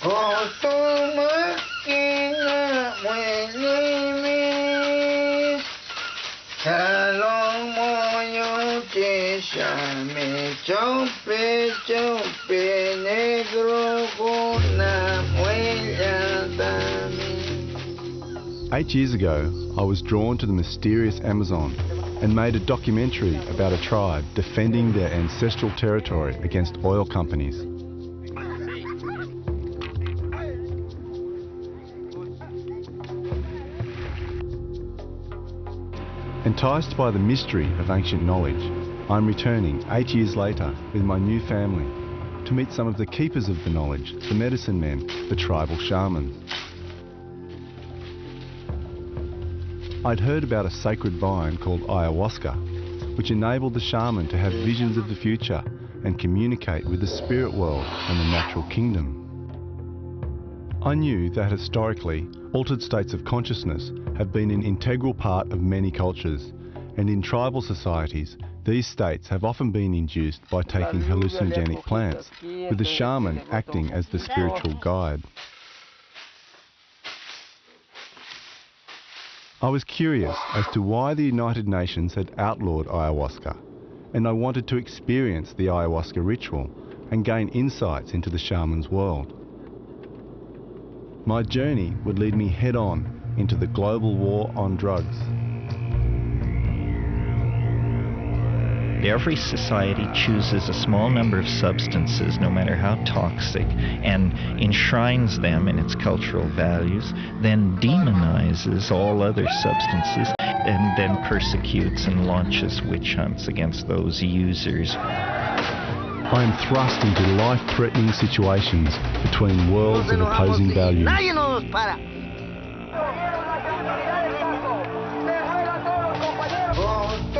8 years ago, I was drawn to the mysterious Amazon and made a documentary about a tribe defending their ancestral territory against oil companies. Enticed by the mystery of ancient knowledge, I'm returning 8 years later with my new family to meet some of the keepers of the knowledge, the medicine men, the tribal shamans. I'd heard about a sacred vine called Ayahuasca, which enabled the shaman to have visions of the future and communicate with the spirit world and the natural kingdom. I knew that historically, altered states of consciousness have been an integral part of many cultures, and in tribal societies, these states have often been induced by taking hallucinogenic plants, with the shaman acting as the spiritual guide. I was curious as to why the United Nations had outlawed ayahuasca, and I wanted to experience the ayahuasca ritual and gain insights into the shaman's world. My journey would lead me head-on into the global war on drugs. Every society chooses a small number of substances, no matter how toxic, and enshrines them in its cultural values, then demonizes all other substances, and then persecutes and launches witch hunts against those users. I am thrust into life-threatening situations between worlds of opposing values.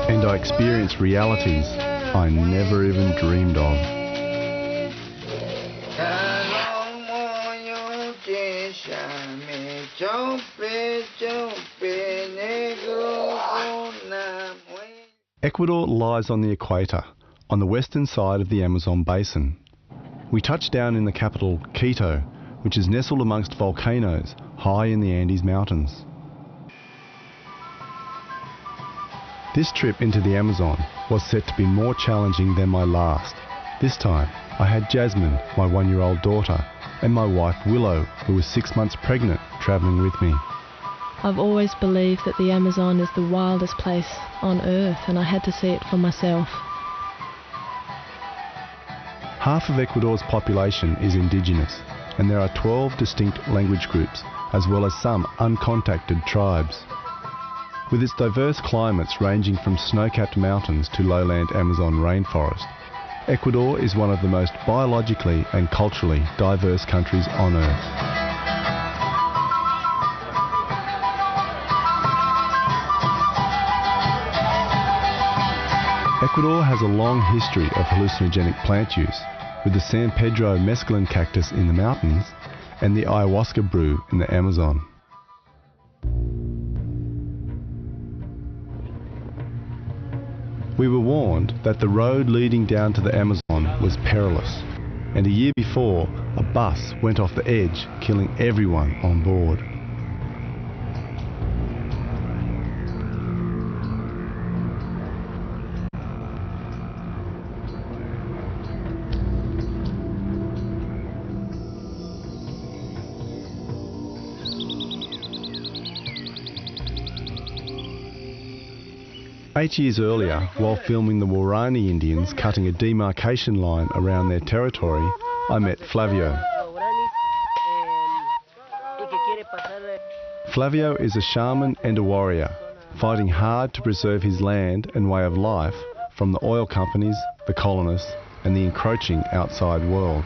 And I experience realities I never even dreamed of. Ecuador lies on the equator, on the western side of the Amazon basin. We touched down in the capital, Quito, which is nestled amongst volcanoes high in the Andes Mountains. This trip into the Amazon was set to be more challenging than my last. This time, I had Jasmine, my 1-year-old daughter, and my wife Willow, who was 6 months pregnant, travelling with me. I've always believed that the Amazon is the wildest place on Earth, and I had to see it for myself. Half of Ecuador's population is indigenous, and there are 12 distinct language groups, as well as some uncontacted tribes. With its diverse climates ranging from snow-capped mountains to lowland Amazon rainforest, Ecuador is one of the most biologically and culturally diverse countries on Earth. Ecuador has a long history of hallucinogenic plant use, with the San Pedro mescaline cactus in the mountains and the ayahuasca brew in the Amazon. We were warned that the road leading down to the Amazon was perilous, and a year before, a bus went off the edge, killing everyone on board. Eight years earlier, while filming the Warani Indians cutting a demarcation line around their territory, I met Flavio. Flavio is a shaman and a warrior, fighting hard to preserve his land and way of life from the oil companies, the colonists, and the encroaching outside world.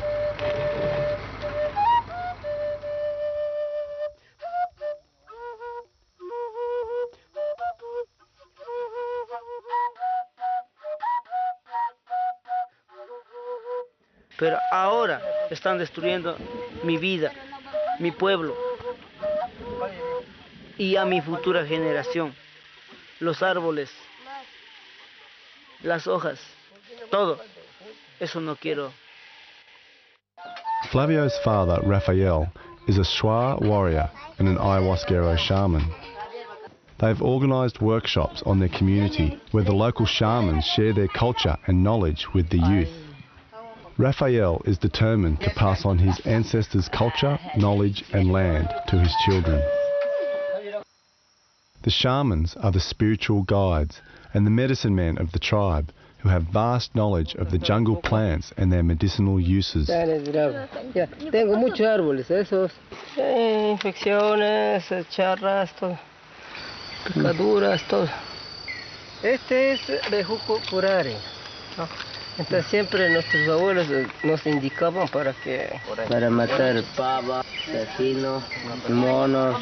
Pero ahora están destruyendo mi vida, mi pueblo y a mi futura generación. Los árboles, las hojas, todo. Eso no quiero. Flavio's father, Rafael, is a Shwa warrior and an Ayahuasquero shaman. They've organised workshops on their community where the local shamans share their culture and knowledge with the youth. Rafael is determined to pass on his ancestors' culture, knowledge and land to his children. The shamans are the spiritual guides and the medicine men of the tribe who have vast knowledge of the jungle plants and their medicinal uses. Tengo muchos árboles, esos. Infecciones, charras, todo. Picaduras, todo. Este es bejuco curare, ¿no? Entonces siempre nuestros abuelos nos indicaban para matar pava, vecino, mono.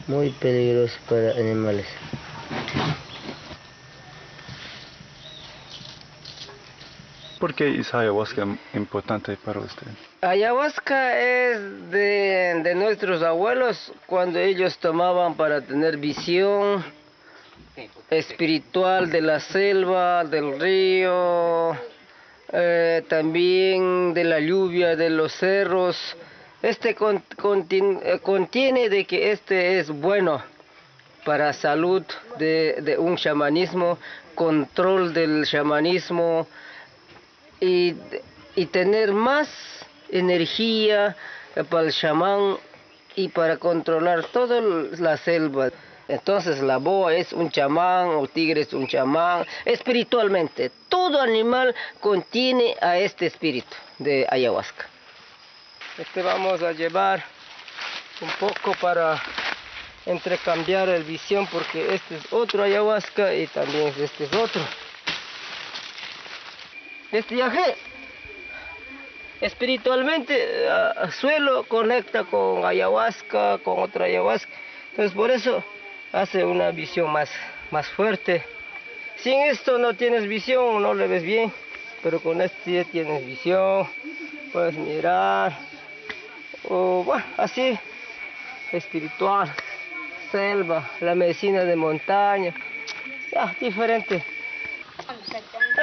Muy peligroso para animales. ¿Por qué es ayahuasca importante para usted? Ayahuasca es de nuestros abuelos cuando ellos tomaban para tener visión espiritual de la selva, del río, también de la lluvia, de los cerros. Este contiene de que este es bueno para salud de un chamanismo, control del chamanismo y tener más energía para el chamán y para controlar toda la selva. Entonces la boa es un chamán, o tigre es un chamán, espiritualmente. Todo animal contiene a este espíritu de ayahuasca. Vamos a llevar un poco para intercambiar el visión, porque este es otro ayahuasca y también este es otro. Este viaje espiritualmente suelo conecta con ayahuasca, con otra ayahuasca. Entonces por eso hace una visión más fuerte. Sin esto no tienes visión, no le ves bien, pero con este ya tienes visión, puedes mirar, o bueno, así, espiritual, selva, la medicina de montaña, ya, diferente.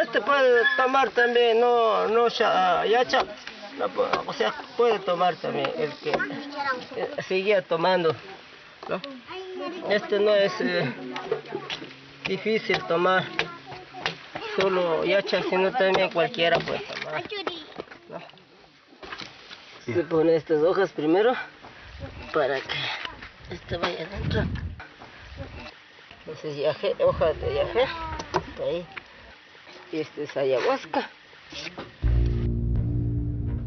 Este puede tomar también, no yacha, o sea, puede tomar también el que seguía tomando, ¿no? Este no es difícil tomar, solo yacha, sino también cualquiera puede tomar, ¿no? Se pone estas hojas primero para que vaya adentro. Entonces yaje, hojas de yaje, ahí. Y este es ayahuasca.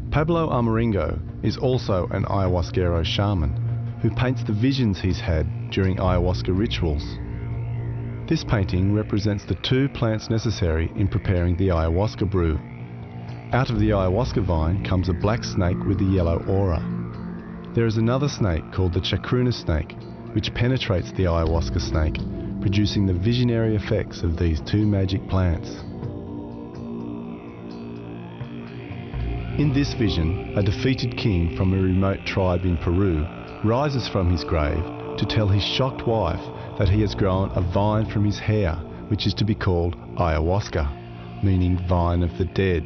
Pablo Amaringo is also an Ayahuasquero shaman who paints the visions he's had during ayahuasca rituals. This painting represents the 2 plants necessary in preparing the ayahuasca brew. Out of the ayahuasca vine comes a black snake with a yellow aura. There is another snake called the chacruna snake, which penetrates the ayahuasca snake, producing the visionary effects of these 2 magic plants. In this vision, a defeated king from a remote tribe in Peru rises from his grave to tell his shocked wife that he has grown a vine from his hair, which is to be called ayahuasca, meaning vine of the dead.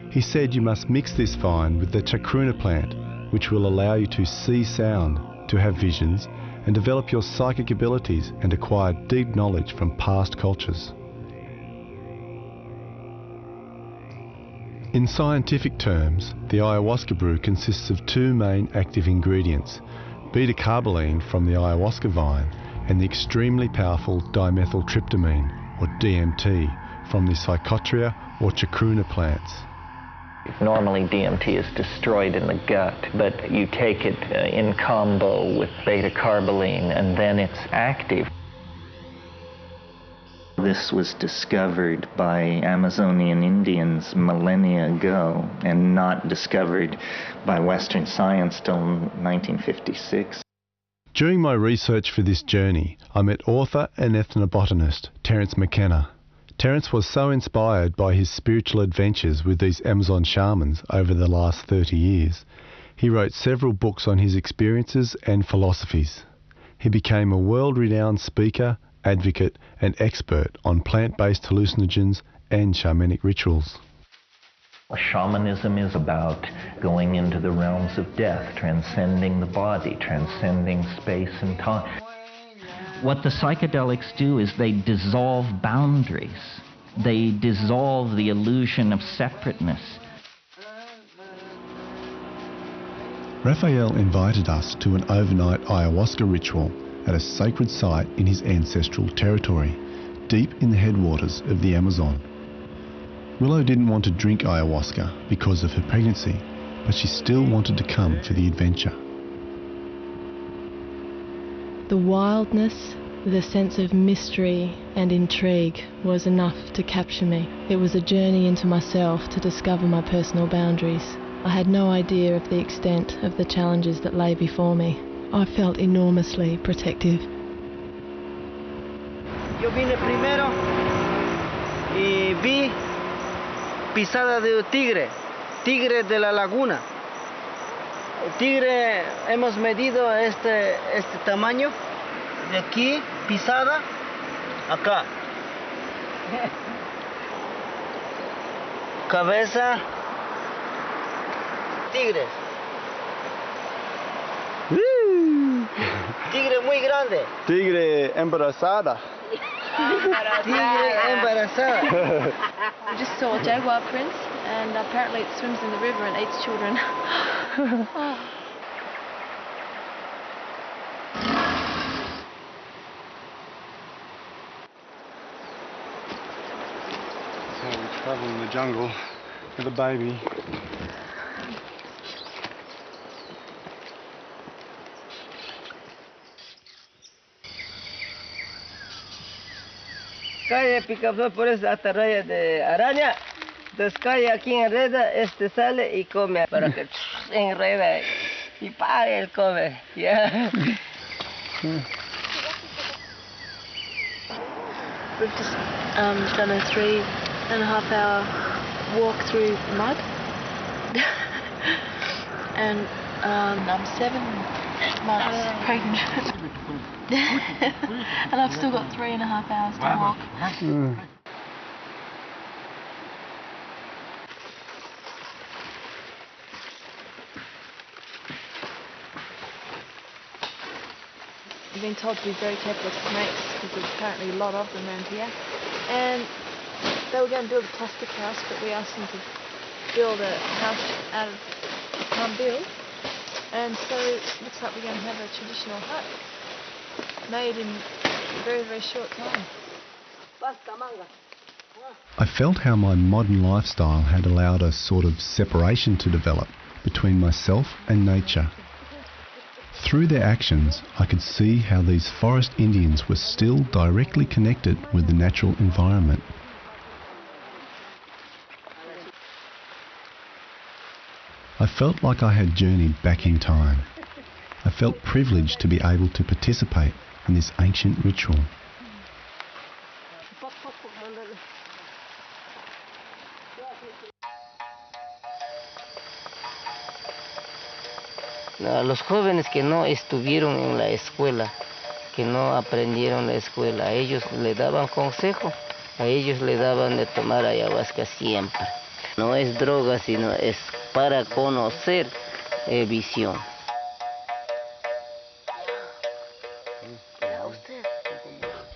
He said you must mix this vine with the chacruna plant, which will allow you to see sound, to have visions, and develop your psychic abilities and acquire deep knowledge from past cultures. In scientific terms, the ayahuasca brew consists of 2 main active ingredients, beta-carboline from the ayahuasca vine and the extremely powerful dimethyltryptamine, or DMT, from the psychotria or chacruna plants. Normally DMT is destroyed in the gut, but you take it in combo with beta-carboline and then it's active. This was discovered by Amazonian Indians millennia ago and not discovered by Western science till 1956. During my research for this journey, I met author and ethnobotanist Terence McKenna. Terence was so inspired by his spiritual adventures with these Amazon shamans over the last 30 years, he wrote several books on his experiences and philosophies. He became a world-renowned speaker, advocate and expert on plant-based hallucinogens and shamanic rituals. Shamanism is about going into the realms of death, transcending the body, transcending space and time. What the psychedelics do is they dissolve boundaries. They dissolve the illusion of separateness. Raphael invited us to an overnight ayahuasca ritual at a sacred site in his ancestral territory, deep in the headwaters of the Amazon. Willow didn't want to drink ayahuasca because of her pregnancy, but she still wanted to come for the adventure. The wildness, the sense of mystery and intrigue was enough to capture me. It was a journey into myself to discover my personal boundaries. I had no idea of the extent of the challenges that lay before me. I felt enormously protective. Yo vine primero y vi pisada de tigre de la laguna. El tigre hemos medido este tamaño de aquí, pisada, acá. Cabeza, tigres. Tigre muy grande. Tigre embarazada. Tigre embarazada. We just saw a jaguar prince, and apparently it swims in the river and eats children. That's how we travel in the jungle with a baby. Cae picaflor por esa atarraya de araña, entonces cae aquí, enreda, sale y come para que enreda y pague él come. Yeah. We've just done a 3.5 hour walk through mud, and I'm 7 months pregnant. And I've still got 3.5 hours to walk. I've been told to be very careful of snakes because there's apparently a lot of them around here. And they were going to build a plastic house, but we asked them to build a house out of palm beetle. And so it looks like we're going to have a traditional hut made in a very, very short time. I felt how my modern lifestyle had allowed a sort of separation to develop between myself and nature. Through their actions, I could see how these forest Indians were still directly connected with the natural environment. I felt like I had journeyed back in time. I felt privileged to be able to participate in this ancient ritual. A los jóvenes que no estuvieron en la escuela, que no aprendieron la escuela, a ellos le daban consejo, a ellos le daban de tomar ayahuasca siempre. No es droga, sino es para conocer visión.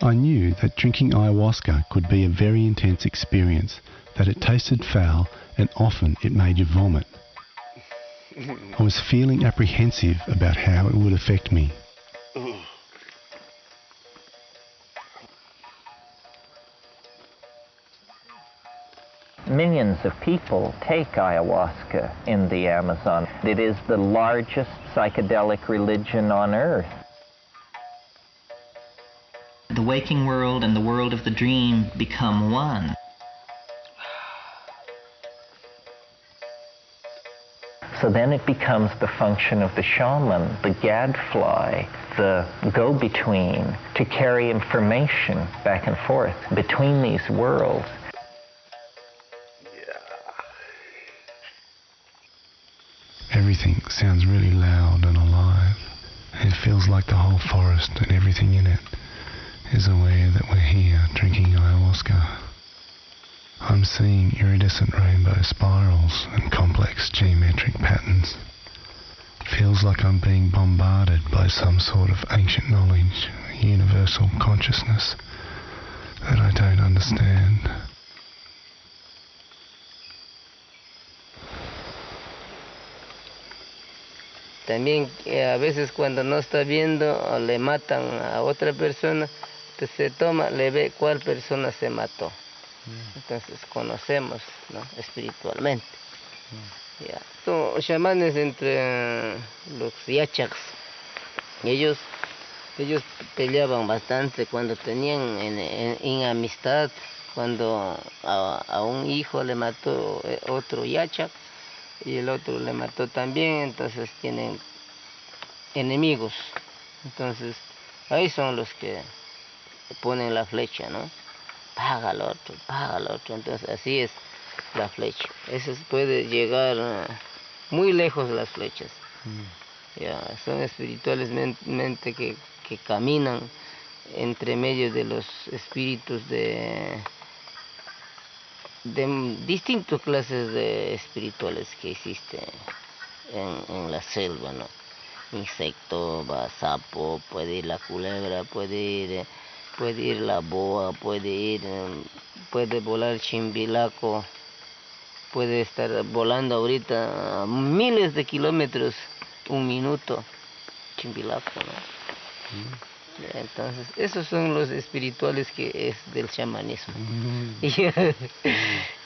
I knew that drinking ayahuasca could be a very intense experience, that it tasted foul and often it made you vomit. I was feeling apprehensive about how it would affect me. Millions of people take ayahuasca in the Amazon. It is the largest psychedelic religion on earth. The waking world and the world of the dream become one. So then it becomes the function of the shaman, the gadfly, the go-between, to carry information back and forth between these worlds. Everything sounds really loud and alive. It feels like the whole forest and everything in it is aware that we're here drinking ayahuasca. I'm seeing iridescent rainbow spirals and complex geometric patterns. Feels like I'm being bombarded by some sort of ancient knowledge, universal consciousness that I don't understand. También a veces cuando no está viendo o le matan a otra persona, pues se toma, le ve cuál persona se mató. Entonces conocemos, ¿no? Espiritualmente. Ya. Son chamanes entre los yachaks. Ellos peleaban bastante cuando tenían en amistad, cuando a un hijo le mató otro yachak y el otro le mató también, entonces tienen enemigos. Entonces ahí son los que ponen la flecha, ¿no? Paga al otro, entonces así es la flecha. Eso puede llegar muy lejos las flechas. Ya, son espiritualmente que caminan entre medio de los espíritus de distintas clases de espirituales que existen en la selva, ¿no? Insecto, va sapo, puede ir la culebra, puede ir la boa, puede volar chimbilaco, puede estar volando ahorita a miles de kilómetros un minuto, chimbilaco, ¿no? Entonces, esos son los espirituales que es del chamanismo.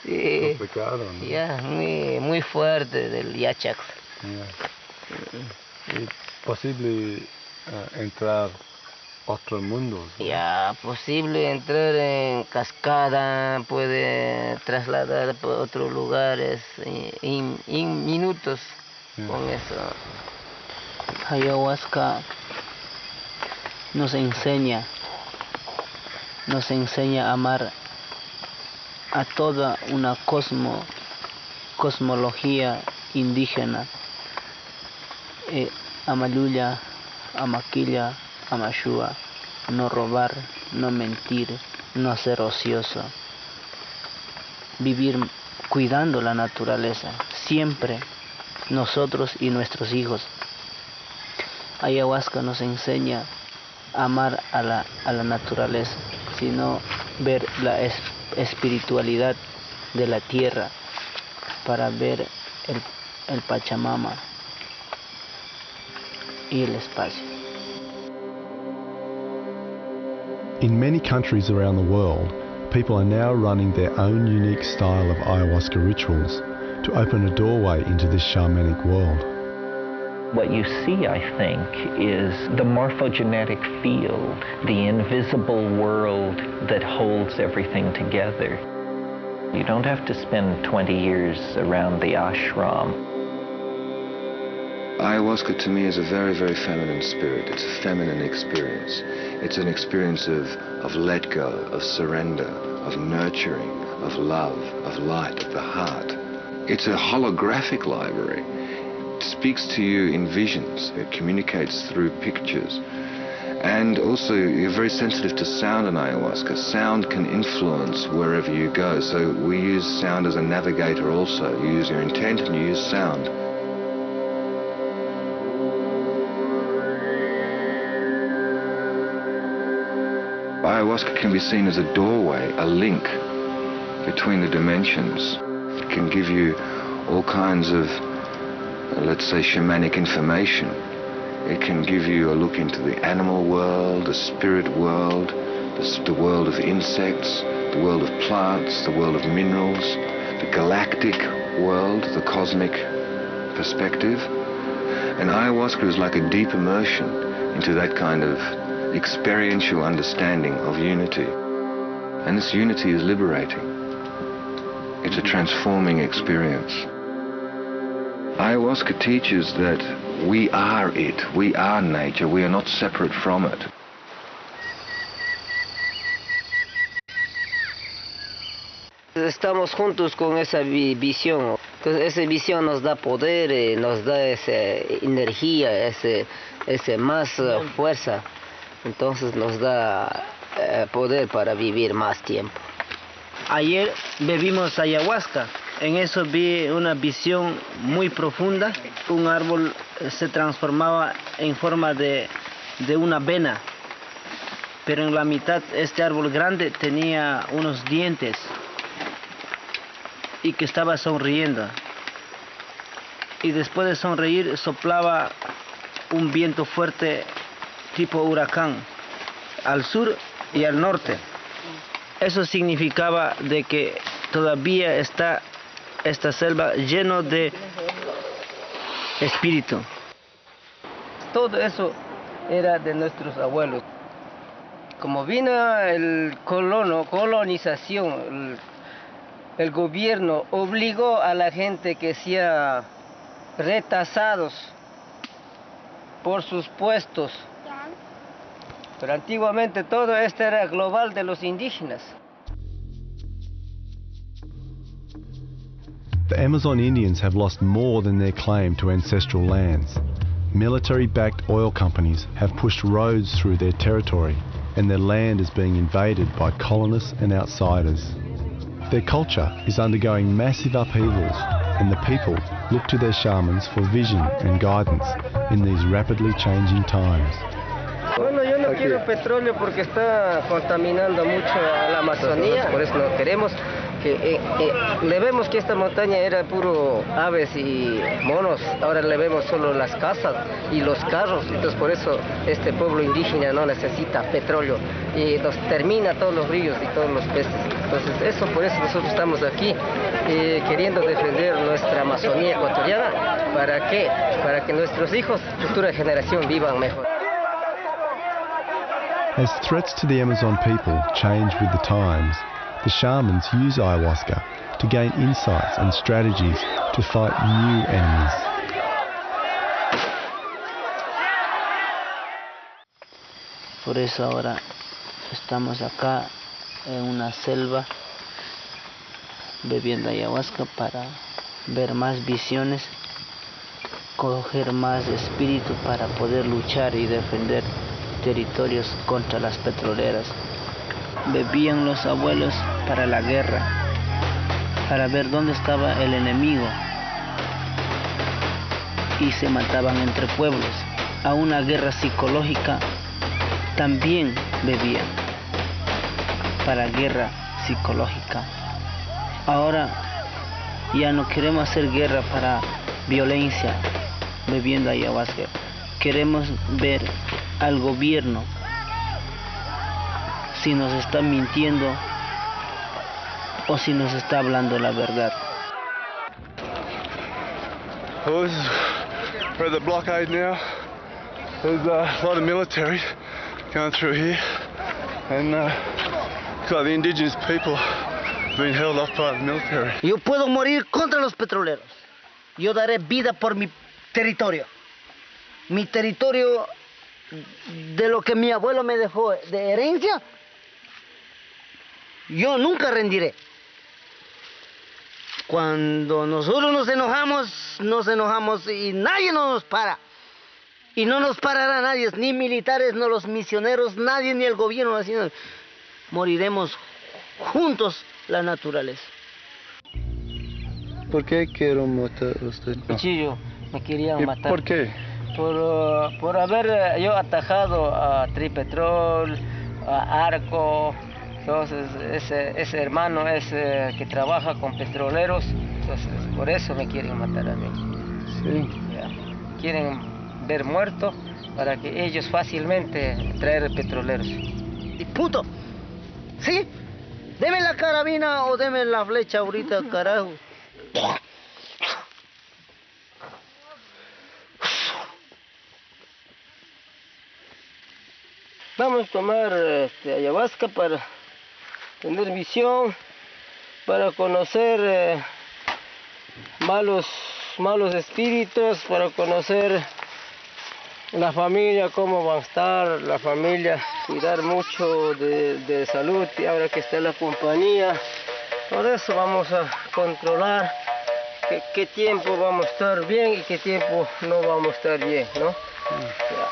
Complicado, ¿no? Ya, muy fuerte del yachak. ¿Es posible entrar a otros mundos, ¿no? Ya, posible entrar en cascada, puede trasladar por otros lugares en minutos con eso. Ayahuasca nos enseña a amar a toda una cosmología indígena. Amaluya, amaquilla, amashua, no robar, no mentir, no ser ocioso. Vivir cuidando la naturaleza, siempre nosotros y nuestros hijos. Ayahuasca nos enseña a amar a la naturaleza, sino ver la espiritualidad de la tierra para ver el Pachamama y el espacio. In many countries around the world, people are now running their own unique style of ayahuasca rituals to open a doorway into this shamanic world. What you see, I think, is the morphogenetic field, the invisible world that holds everything together. You don't have to spend 20 years around the ashram. Ayahuasca to me is a very, very feminine spirit. It's a feminine experience. It's an experience of let go, of surrender, of nurturing, of love, of light, of the heart. It's a holographic library. It speaks to you in visions. It communicates through pictures. And also, you're very sensitive to sound in ayahuasca. Sound can influence wherever you go. So we use sound as a navigator also. You use your intent and you use sound. Ayahuasca can be seen as a doorway, a link between the dimensions. It can give you all kinds of, let's say, shamanic information. It can give you a look into the animal world, the spirit world, the world of insects, the world of plants, the world of minerals, the galactic world, the cosmic perspective. And ayahuasca is like a deep immersion into that kind of experiential understanding of unity. And this unity is liberating. It's a transforming experience. Ayahuasca teaches that we are it, we are nature, we are not separate from it. Estamos juntos con esa visión. Entonces, esa visión nos da poder, nos da esa energía, ese más fuerza. Entonces nos da poder para vivir más tiempo. Ayer bebimos ayahuasca. En eso vi una visión muy profunda. Un árbol se transformaba en forma de una vena. Pero en la mitad este árbol grande tenía unos dientes y que estaba sonriendo. Y después de sonreír soplaba un viento fuerte tipo huracán al sur y al norte. Eso significaba de que todavía está esta selva lleno de espíritu. Todo eso era de nuestros abuelos. Como vino el colonización, el gobierno obligó a la gente que sea retasados por sus puestos. Pero antiguamente todo esto era global de los indígenas. The Amazon Indians have lost more than their claim to ancestral lands. Military-backed oil companies have pushed roads through their territory, and their land is being invaded by colonists and outsiders. Their culture is undergoing massive upheavals, and the people look to their shamans for vision and guidance in these rapidly changing times. Bueno, yo no quiero petróleo porque está contaminando mucho a la Amazonía, por eso no queremos. Le vemos que esta montaña era puro aves y monos, ahora le vemos solo las casas y los carros, entonces por eso este pueblo indígena no necesita petróleo y nos termina todos los ríos y todos los peces. Entonces eso, por eso nosotros estamos aquí queriendo defender nuestra Amazonía ecuatoriana. ¿Para qué? Para que nuestros hijos, futura generación, vivan mejor. As threats to the Amazon people change with the times, the shamans use ayahuasca to gain insights and strategies to fight new enemies. Por eso ahora estamos acá en una selva bebiendo ayahuasca para ver más visiones, coger más espíritu para poder luchar y defender territorios contra las petroleras. Bebían los abuelos para la guerra, para ver dónde estaba el enemigo, y se mataban entre pueblos. A una guerra psicológica también bebían, para guerra psicológica. Ahora ya no queremos hacer guerra para violencia bebiendo ayahuasca. Queremos ver al gobierno si nos está mintiendo o si nos está hablando la verdad. Well, we're at the blockade now. There's a lot of military going through here, and looks like the indigenous people have been held off by the military. Yo puedo morir contra los petroleros. Yo daré vida por mi territorio. Mi territorio, de lo que mi abuelo me dejó de herencia, yo nunca rendiré. Cuando nosotros nos enojamos y nadie nos para. Y no nos parará nadie, ni militares, ni los misioneros, nadie, ni el gobierno. Así moriremos juntos la naturaleza. ¿Por qué quiero matar a usted? Cuchillo, me querían matar. ¿Por qué? Por haber yo atajado a Tripetrol, a Arco. Entonces ese hermano es que trabaja con petroleros, entonces por eso me quieren matar a mí. Sí. Ya. Quieren ver muerto para que ellos fácilmente traer petroleros. Y puto, ¿sí? Deme la carabina o deme la flecha ahorita, carajo. Vamos a tomar ayahuasca para tener visión, para conocer malos espíritus, para conocer la familia, cómo va a estar la familia, cuidar mucho de salud, y ahora que está la compañía, por eso vamos a controlar qué tiempo vamos a estar bien y qué tiempo no vamos a estar bien, ¿no? Ya.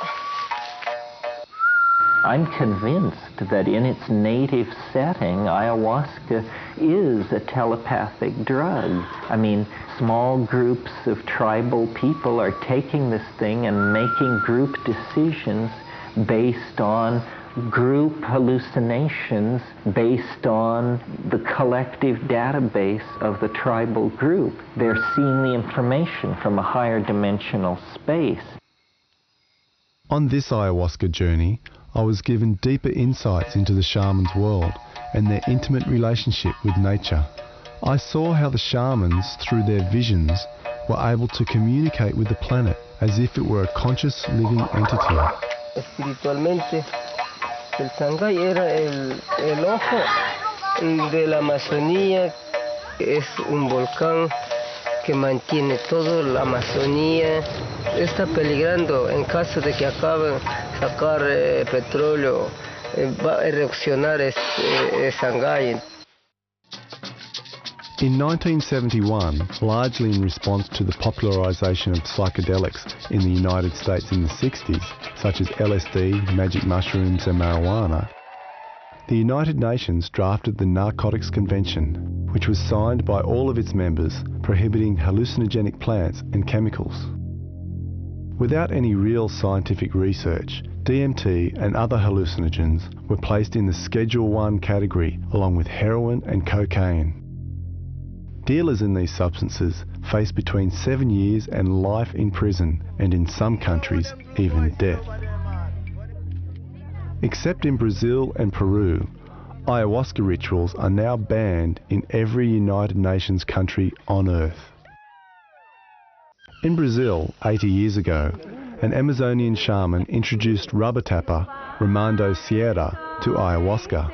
I'm convinced that in its native setting, ayahuasca is a telepathic drug. I mean, small groups of tribal people are taking this thing and making group decisions based on group hallucinations, based on the collective database of the tribal group. They're seeing the information from a higher dimensional space. On this ayahuasca journey, I was given deeper insights into the shaman's world and their intimate relationship with nature. I saw how the shamans, through their visions, were able to communicate with the planet as if it were a conscious living entity. Espiritualmente, el Sangay era el ojo de la Amazonía. Es un volcán que mantiene toda la Amazonía. Está peligrando en caso de que acaben sacar petróleo, va a erupcionar Sangay. In 1971, largely in response to the popularisation of psychedelics in the United States in the 60s, such as LSD, magic mushrooms and marijuana, the United Nations drafted the Narcotics Convention, which was signed by all of its members, prohibiting hallucinogenic plants and chemicals. Without any real scientific research, DMT and other hallucinogens were placed in the Schedule I category along with heroin and cocaine. Dealers in these substances face between 7 years and life in prison, and in some countries, even death. Except in Brazil and Peru, ayahuasca rituals are now banned in every United Nations country on Earth. In Brazil, 80 years ago, an Amazonian shaman introduced rubber tapper Ramando Sierra to ayahuasca.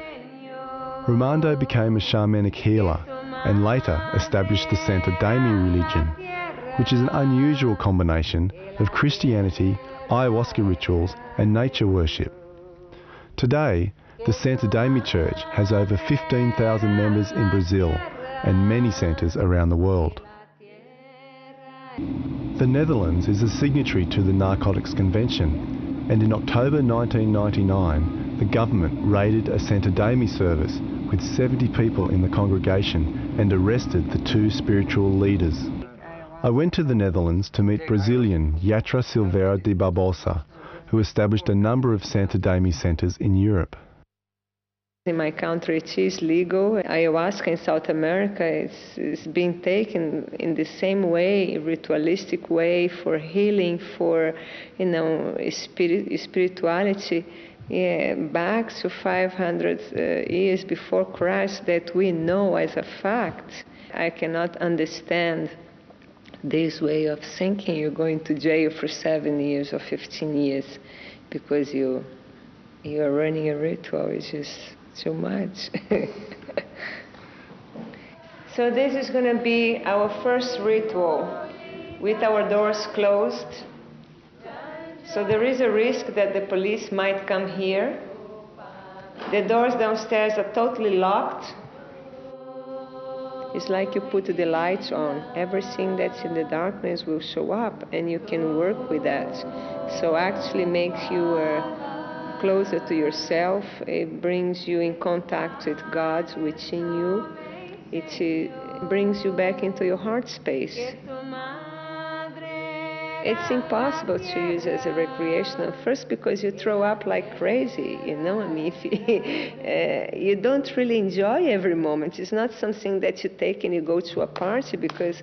Ramando became a shamanic healer and later established the Santa Dami religion, which is an unusual combination of Christianity, ayahuasca rituals and nature worship. Today, the Santa Dami Church has over 15,000 members in Brazil and many centres around the world. The Netherlands is a signatory to the Narcotics Convention, and in October 1999, the government raided a Santa Dami service with 70 people in the congregation and arrested the two spiritual leaders. I went to the Netherlands to meet Brazilian Yatra Silveira de Barbosa, who established a number of Santa Dami centres in Europe. In my country it is legal. Ayahuasca in South America is being taken in the same way, ritualistic way, for healing, for spirituality. Yeah, back to 500 years before Christ, that we know as a fact. I cannot understand this way of thinking. You're going to jail for 7 years or 15 years because you are running a ritual. It's just too much. So this is going to be our first ritual with our doors closed. So there is a risk that the police might come here. The doors downstairs are totally locked. It's like you put the lights on. Everything that's in the darkness will show up, and you can work with that. So actually makes you closer to yourself. It brings you in contact with God within you. It brings you back into your heart space. It's impossible to use as a recreational, first because you throw up like crazy, you know. I mean, if you don't really enjoy every moment. It's not something that you take and you go to a party, because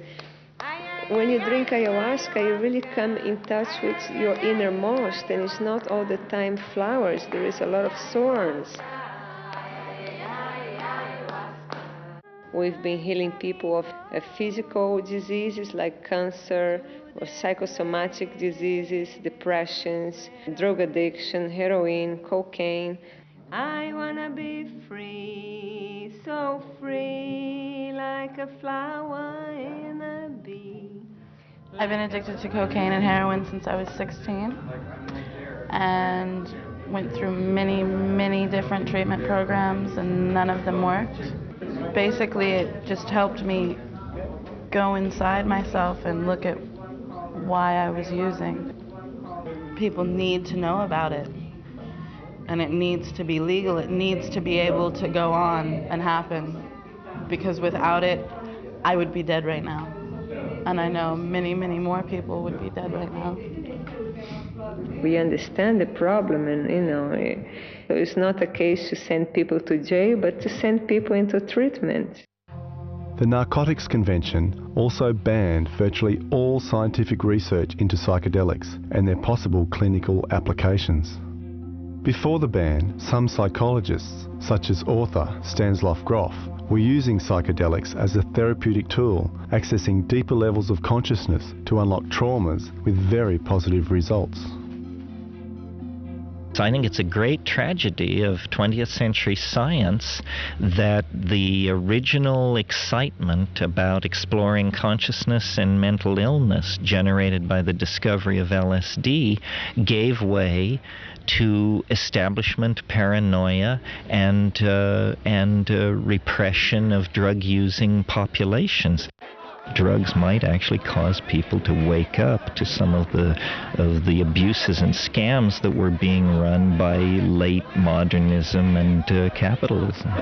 when you drink ayahuasca, you really come in touch with your innermost, and it's not all the time flowers. There is a lot of thorns. We've been healing people of physical diseases like cancer, or psychosomatic diseases, depressions, drug addiction, heroin, cocaine. I wanna be free, so free, like a flower in a bee. I've been addicted to cocaine and heroin since I was 16, and went through many, many different treatment programs, and none of them worked. Basically, it just helped me go inside myself and look at why I was using. People need to know about it. and it needs to be legal. It needs to be able to go on and happen, because without it, I would be dead right now. And I know many, many more people would be dead right now. We understand the problem, and it's not a case to send people to jail, but to send people into treatment. The Narcotics Convention also banned virtually all scientific research into psychedelics and their possible clinical applications. Before the ban, some psychologists, such as author Stanislav Grof, were using psychedelics as a therapeutic tool, accessing deeper levels of consciousness to unlock traumas with very positive results. I think it's a great tragedy of 20th century science that the original excitement about exploring consciousness and mental illness generated by the discovery of LSD gave way to establishment paranoia and repression of drug-using populations. Drugs might actually cause people to wake up to some of the abuses and scams that were being run by late modernism and capitalism.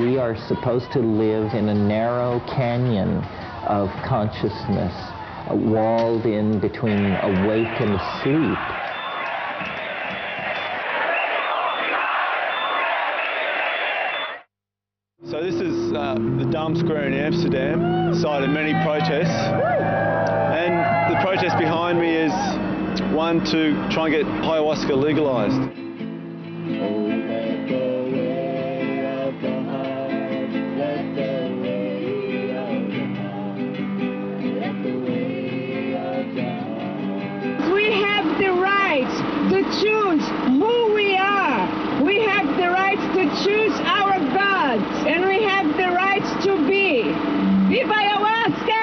We are supposed to live in a narrow canyon of consciousness, walled in between awake and asleep. So this is the Dam Square in Amsterdam, site of many protests, and the protest behind me is one to try and get ayahuasca legalised. We have the right to choose who we are. We have the right to choose our gods, and we have the right to be. Viva Ayahuasca!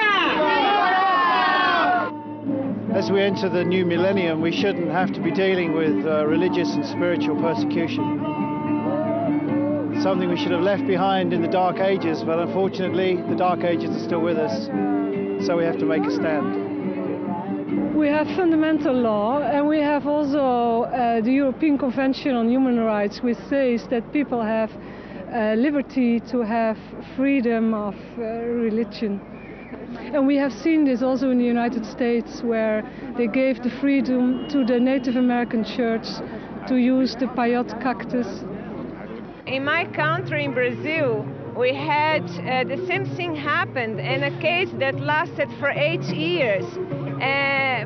As we enter the new millennium, we shouldn't have to be dealing with religious and spiritual persecution. Something we should have left behind in the Dark Ages, but unfortunately the Dark Ages are still with us, so we have to make a stand. We have fundamental law, and we have also the European Convention on Human Rights, which says that people have liberty to have freedom of religion. And we have seen this also in the United States, where they gave the freedom to the Native American church to use the peyote cactus. In my country, in Brazil, we had the same thing happened, in a case that lasted for 8 years.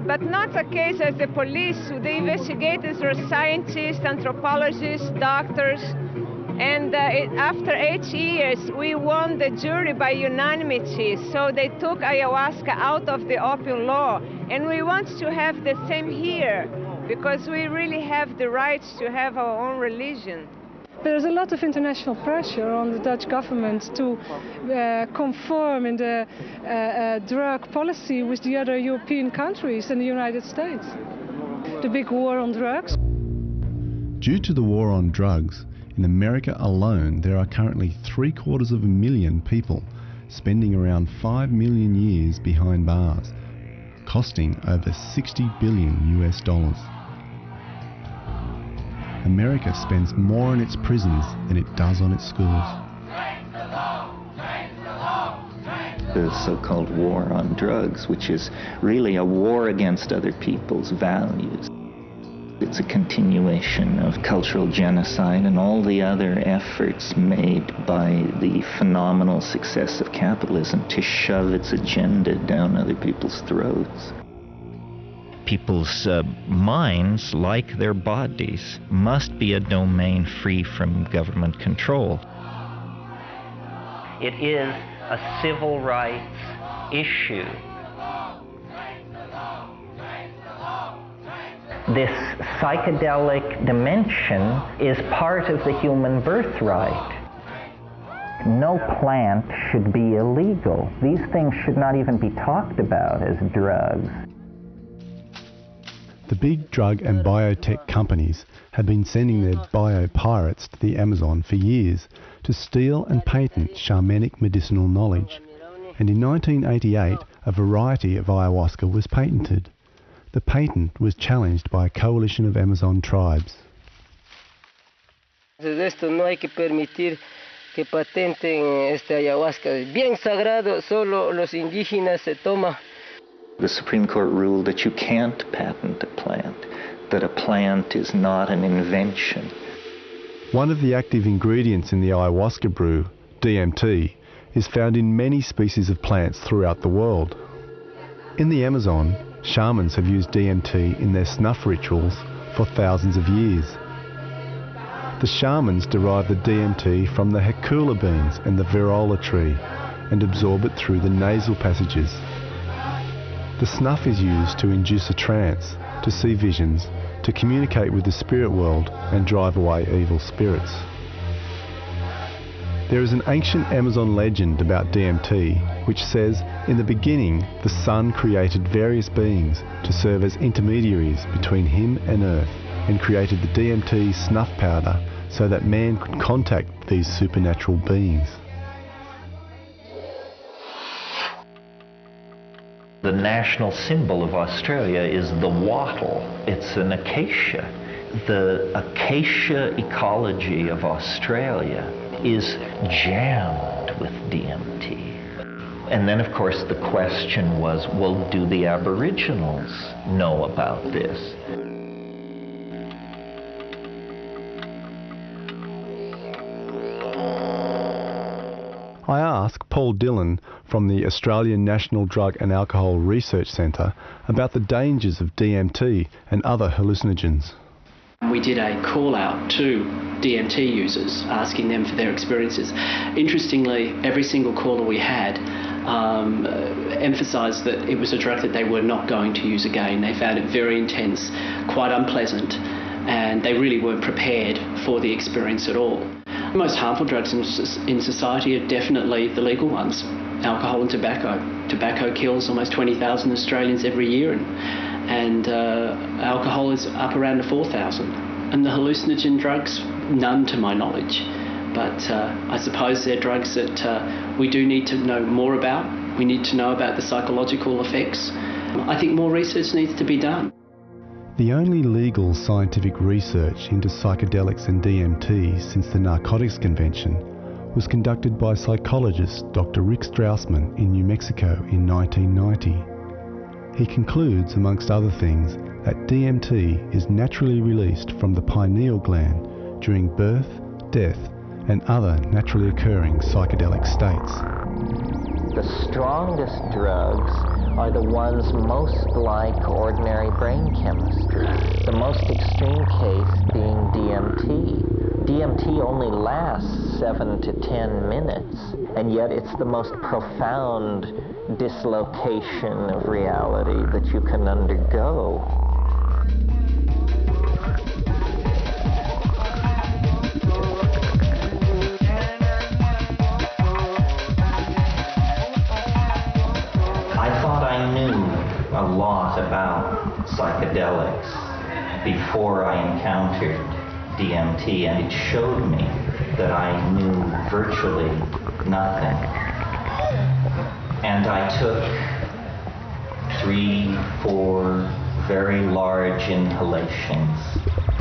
But not a case as the police. The investigators were scientists, anthropologists, doctors. And after 8 years, we won the jury by unanimity. So they took ayahuasca out of the opium law. And we want to have the same here, because we really have the right to have our own religion. There's a lot of international pressure on the Dutch government to conform in the drug policy with the other European countries and the United States. The big war on drugs. Due to the war on drugs, in America alone there are currently 750,000 people spending around 5 million years behind bars, costing over $60 billion US. America spends more on its prisons than it does on its schools. The so-called war on drugs, which is really a war against other people's values. It's a continuation of cultural genocide and all the other efforts made by the phenomenal success of capitalism to shove its agenda down other people's throats. People's minds, like their bodies, must be a domain free from government control. It is a civil rights issue. This psychedelic dimension is part of the human birthright. No plant should be illegal. These things should not even be talked about as drugs. The big drug and biotech companies have been sending their bio-pirates to the Amazon for years to steal and patent shamanic medicinal knowledge. And in 1988, a variety of ayahuasca was patented. the patent was challenged by a coalition of Amazon tribes. De esto no hay que permitir que patenten ayahuasca. Es bien sagrado, solo los indígenas se toma. The Supreme Court ruled that you can't patent a plant, that a plant is not an invention. One of the active ingredients in the ayahuasca brew, DMT, is found in many species of plants throughout the world. In the Amazon, shamans have used DMT in their snuff rituals for thousands of years. The shamans derive the DMT from the hecula beans and the virola tree and absorb it through the nasal passages. The snuff is used to induce a trance, to see visions, to communicate with the spirit world and drive away evil spirits. There is an ancient Amazon legend about DMT which says, in the beginning, the sun created various beings to serve as intermediaries between him and earth, and created the DMT snuff powder so that man could contact these supernatural beings. The national symbol of Australia is the wattle. It's an acacia. The acacia ecology of Australia is jammed with DMT. And then, of course, the question was, well, do the Aboriginals know about this? I asked Paul Dillon from the Australian National Drug and Alcohol Research Centre about the dangers of DMT and other hallucinogens. We did a call out to DMT users, asking them for their experiences. Interestingly, every single caller we had emphasised that it was a drug that they were not going to use again. They found it very intense, quite unpleasant, and they really weren't prepared for the experience at all. The most harmful drugs in society are definitely the legal ones, alcohol and tobacco. Tobacco kills almost 20,000 Australians every year, and alcohol is up around the 4,000. And the hallucinogen drugs, none to my knowledge. But I suppose they're drugs that we do need to know more about. We need to know about the psychological effects. I think more research needs to be done. The only legal scientific research into psychedelics and DMT since the Narcotics Convention was conducted by psychologist Dr. Rick Strausman in New Mexico in 1990. He concludes, amongst other things, that DMT is naturally released from the pineal gland during birth, death, and other naturally occurring psychedelic states. The strongest drugs are the ones most like ordinary brain chemistry. The most extreme case being DMT. DMT only lasts 7 to 10 minutes, and yet it's the most profound dislocation of reality that you can undergo. A lot about psychedelics before I encountered DMT, and it showed me that I knew virtually nothing. And I took 3, 4 very large inhalations.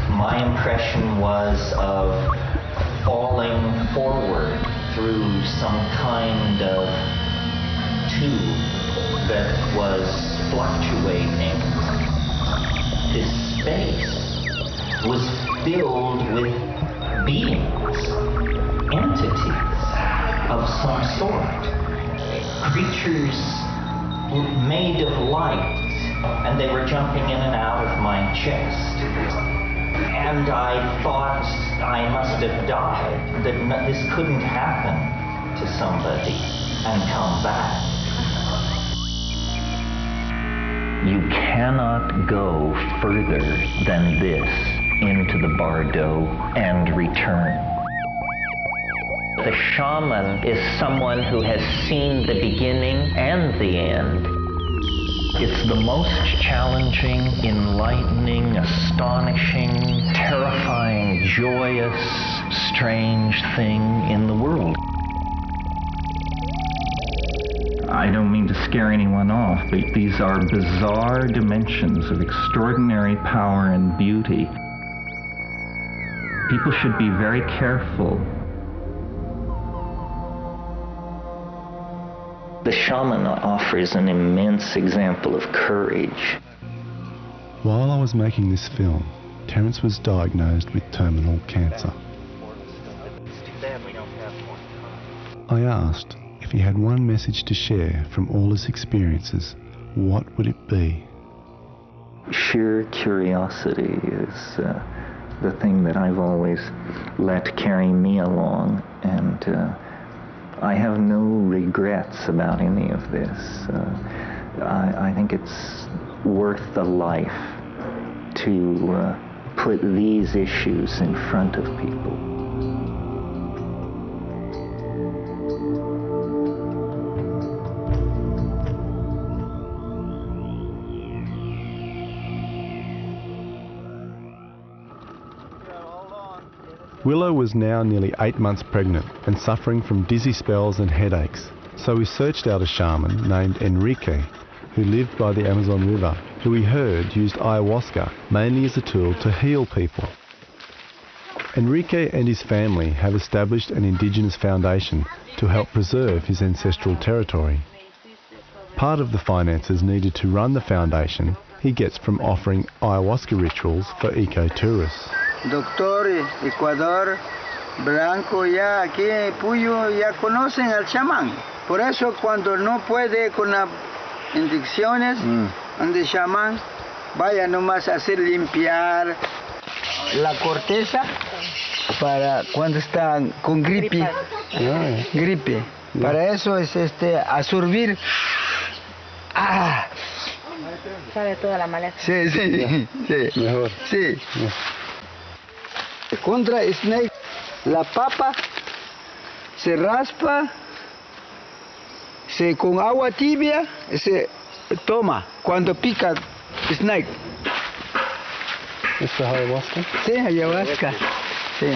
My impression was of falling forward through some kind of tube that was fluctuating. This space was filled with beings, entities of some sort, creatures made of light, and they were jumping in and out of my chest. And I thought I must have died, that this couldn't happen to somebody and come back. You cannot go further than this into the bardo and return. The shaman is someone who has seen the beginning and the end. It's the most challenging, enlightening, astonishing, terrifying, joyous, strange thing in the world. I don't mean to scare anyone off, but these are bizarre dimensions of extraordinary power and beauty. People should be very careful. The shaman offers an immense example of courage. While I was making this film, Terence was diagnosed with terminal cancer. I asked if he had one message to share from all his experiences, what would it be? Sheer curiosity is the thing that I've always let carry me along, and I have no regrets about any of this. I think it's worth the life to put these issues in front of people. Willow was now nearly 8 months pregnant and suffering from dizzy spells and headaches, so we searched out a shaman named Enrique, who lived by the Amazon River, who we heard used ayahuasca mainly as a tool to heal people. Enrique and his family have established an indigenous foundation to help preserve his ancestral territory. Part of the finances needed to run the foundation he gets from offering ayahuasca rituals for eco-tourists. Doctor, Ecuador, Blanco, ya aquí Puyo ya conocen al chamán. Por eso cuando no puede con las inyecciones, donde chamán, vaya nomás a hacer limpiar la corteza para cuando están con gripe. Gripe. Para eso es absorbir. Sabe toda la maleza. Sí, sí, sí. Mejor. Sí. Contra snake, la papa se raspa, con agua tibia se toma cuando pica snake. ¿Esto es ayahuasca? Sí, ayahuasca. Sí.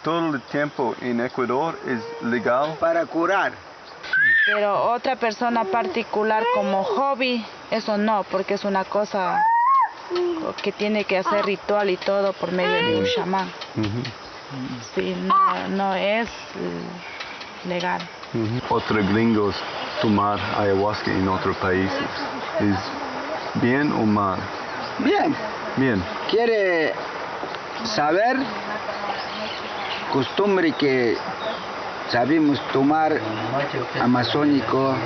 ¿Todo el tiempo en Ecuador es legal? Para curar. Pero otra persona particular como hobby, eso no, porque es una cosa que tiene que hacer ritual y todo por medio de un chamán. Sí, no es legal. Otros gringos tomar ayahuasca en otros países, ¿es bien o mal? Bien. Bien. Quiere saber costumbre que sabemos tomar amazónico,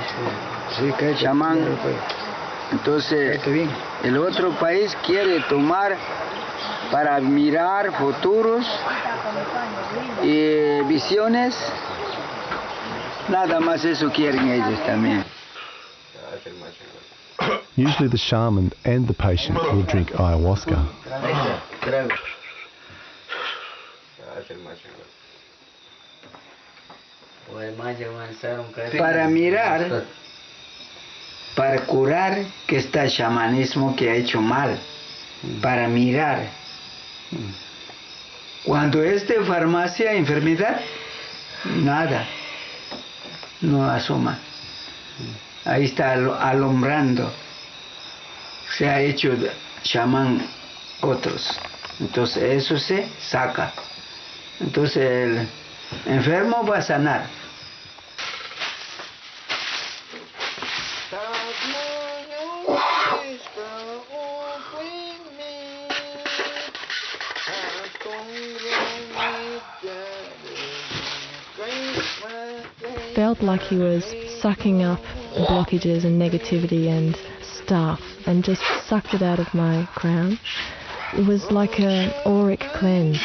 chamán. Entonces, el otro país quiere tomar para mirar futuros y visiones. Nada más eso quieren ellos también. Usually the shaman and the patient will drink ayahuasca. Para mirar, para curar que está el chamanismo que ha hecho mal, para mirar. Cuando es de farmacia, enfermedad, nada, no asoma. Ahí está alumbrando. Se ha hecho chamán otros. Entonces eso se saca. Entonces el enfermo va a sanar. Felt like he was sucking up blockages and negativity and stuff and just sucked it out of my crown. It was like an auric cleanse.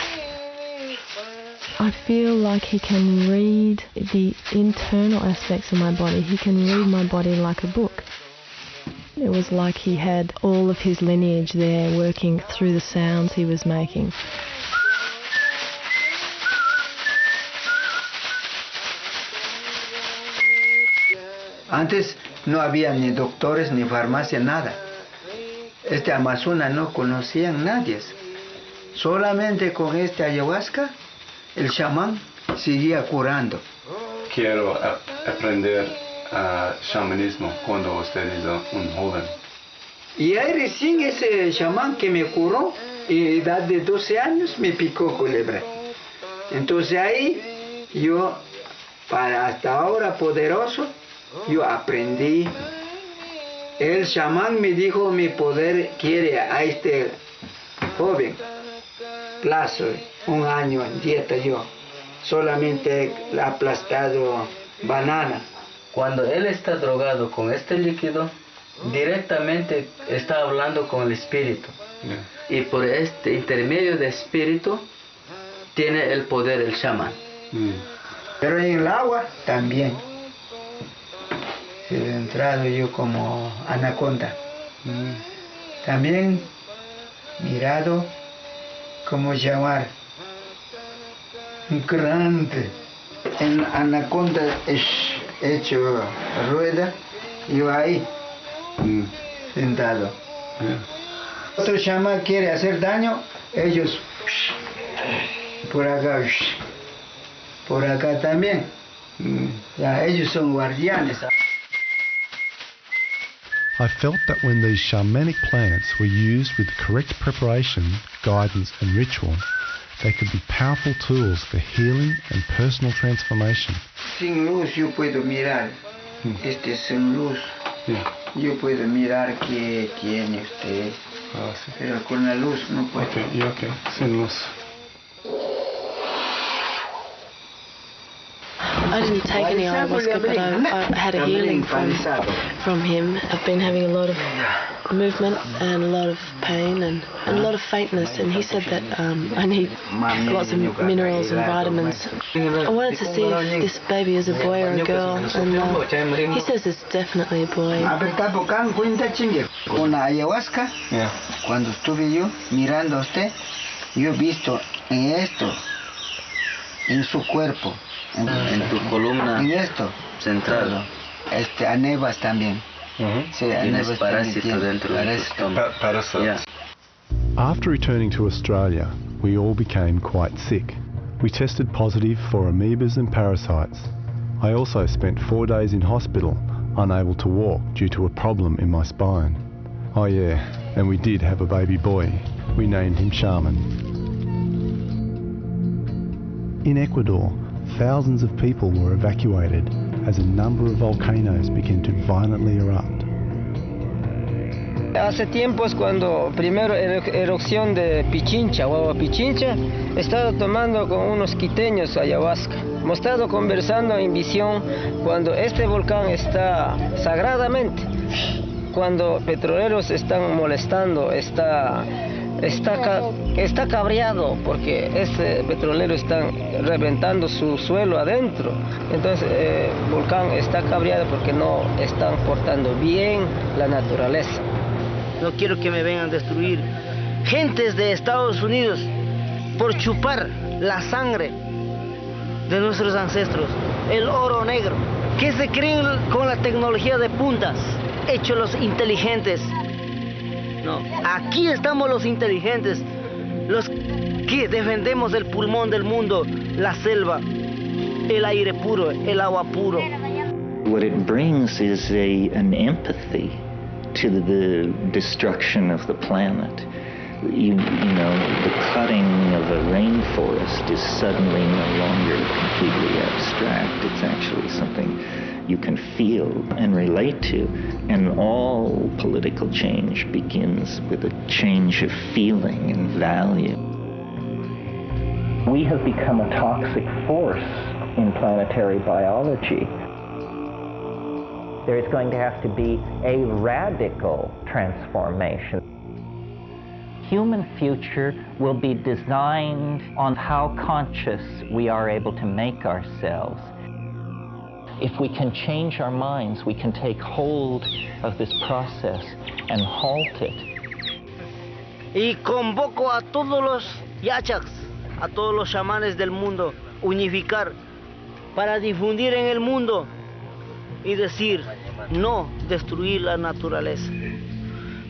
I feel like he can read the internal aspects of my body. He can read my body like a book. It was like he had all of his lineage there working through the sounds he was making. Antes no había ni doctores ni farmacia, nada. Amazonas no conocían nadie. Solamente con ayahuasca, el chamán seguía curando. Quiero aprender shamanismo cuando usted era un joven? Y ahí recién ese chamán que me curó, en edad de 12 años, me picó culebra. Entonces ahí yo, para hasta ahora poderoso, yo aprendí. El chamán me dijo, mi poder quiere a este joven, plazo, 1 año en dieta yo, solamente aplastado banana. Cuando él está drogado con este líquido, directamente está hablando con el espíritu. Y por este intermedio de espíritu tiene el poder el chamán. Pero en el agua también. He entrado yo como anaconda. También mirado como jaguar. Grande. En anaconda es hecho rueda, yo ahí sentado. Otro chamán quiere hacer daño, ellos por acá también. Ya, ellos son guardianes. I felt that when these shamanic plants were used with the correct preparation, guidance and ritual, they could be powerful tools for healing and personal transformation. Sin luz yo puedo mirar, este es sin luz. Yo puedo mirar qué tiene usted, pero con la luz no puedo. Okay, sin luz. I didn't take any ayahuasca, but I had a healing from him. I've been having a lot of movement and a lot of pain and a lot of faintness, and he said that I need lots of minerals and vitamins. I wanted to see if this baby is a boy or a girl, and he says it's definitely a boy. Con la ayahuasca, cuando estuve yo mirando a usted, yo he visto en esto, en su cuerpo, en tu columna, en esto central, anebas también. Sí, anebas parásito dentro del estómago. After returning to Australia, we all became quite sick. We tested positive for amoebas and parasites. I also spent 4 days in hospital, unable to walk due to a problem in my spine. Oh yeah, and we did have a baby boy. We named him Shaman. In Ecuador, thousands of people were evacuated as a number of volcanoes began to violently erupt. Hace tiempos cuando primero erupción de Pichincha o Agua Pichincha, he estado tomando con unos quiteños ayahuasca. Hemos estado conversando en visión cuando este volcán está sagradamente, cuando petroleros están molestando, está cabreado porque este petrolero está reventando su suelo adentro. Entonces el volcán está cabreado porque no están portando bien la naturaleza. No quiero que me vengan a destruir gentes de Estados Unidos por chupar la sangre de nuestros ancestros, el oro negro, que se creen con la tecnología de puntas, hechos los inteligentes. No, aquí estamos los inteligentes, los que defendemos el pulmón del mundo, la selva, el aire puro, el agua puro. What it brings is an empathy to the destruction of the planet. You know, the cutting of a rainforest is suddenly no longer completely abstract. It's actually something you can feel and relate to. And all political change begins with a change of feeling and value. We have become a toxic force in planetary biology. There is going to have to be a radical transformation. Human future will be designed on how conscious we are able to make ourselves. If we can change our minds, we can take hold of this process and halt it. Y convoco a todos los yachaks, a todos los chamanes del mundo, unificar para difundir en el mundo y decir, no destruir la naturaleza,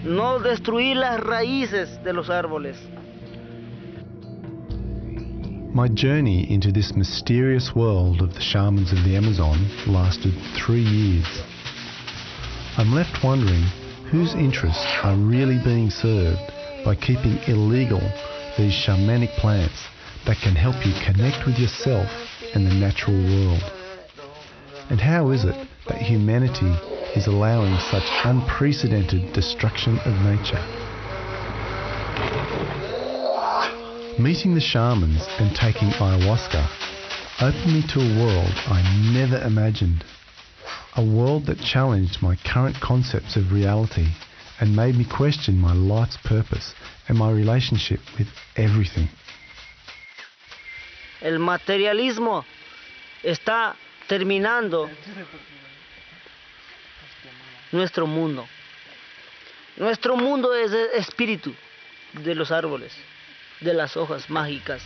no destruir las raíces de los árboles. My journey into this mysterious world of the shamans of the Amazon lasted 3 years. I'm left wondering whose interests are really being served by keeping illegal these shamanic plants that can help you connect with yourself and the natural world. And how is it that humanity is allowing such unprecedented destruction of nature? Meeting the shamans and taking ayahuasca opened me to a world I never imagined. A world that challenged my current concepts of reality and made me question my life's purpose and my relationship with everything. El materialismo está terminando nuestro mundo. Nuestro mundo es el espíritu de los árboles, de las hojas mágicas.